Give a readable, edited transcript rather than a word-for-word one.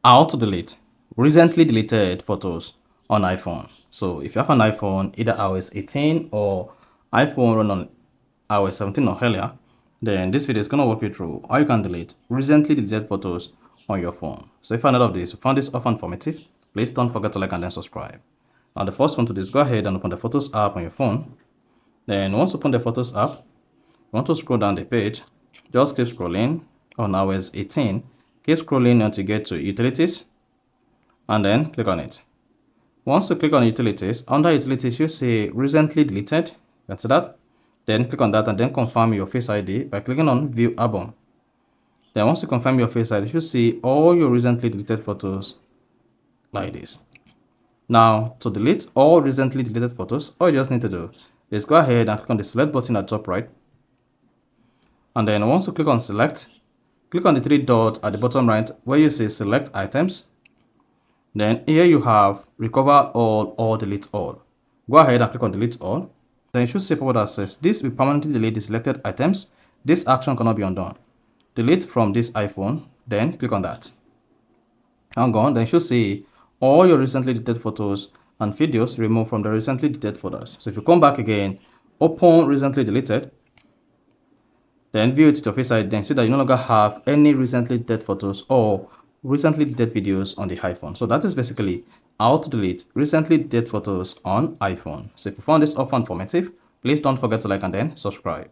How to delete recently deleted photos on iPhone. So if you have an iPhone, either iOS 18 or iPhone run on iOS 17 or earlier, then this video is going to walk you through how you can delete recently deleted photos on your phone. So if you're not of this, you found this often informative, please don't forget to like and then subscribe. Now the first one to do is go ahead and open the Photos app on your phone. Then once you open the Photos app, you want to scroll down the page, just keep scrolling on iOS 18, keep scrolling until you get to Utilities, and then click on it. Once you click on Utilities, under Utilities you see Recently Deleted. You can see that. Then click on that and then confirm your Face ID by clicking on View Album. Then once you confirm your Face ID, you should see all your recently deleted photos like this. Now, to delete all recently deleted photos, all you just need to do is go ahead and click on the Select button at the top right. And then once you click on Select, click on the three dots at the bottom right where you see Select Items. Then here you have Recover All or Delete All. Go ahead and click on Delete All. Then you should see what that says. This will permanently delete the selected items. This action cannot be undone. Delete from this iPhone. Then click on that. And then you should see all your recently deleted photos and videos removed from the recently deleted folders. So if you come back again, open recently deleted, then view it with your Face ID, then see that you no longer have any recently deleted photos or recently deleted videos on the iPhone. So that is basically how to delete recently deleted photos on iPhone. So if you found this often informative, please don't forget to like and then subscribe.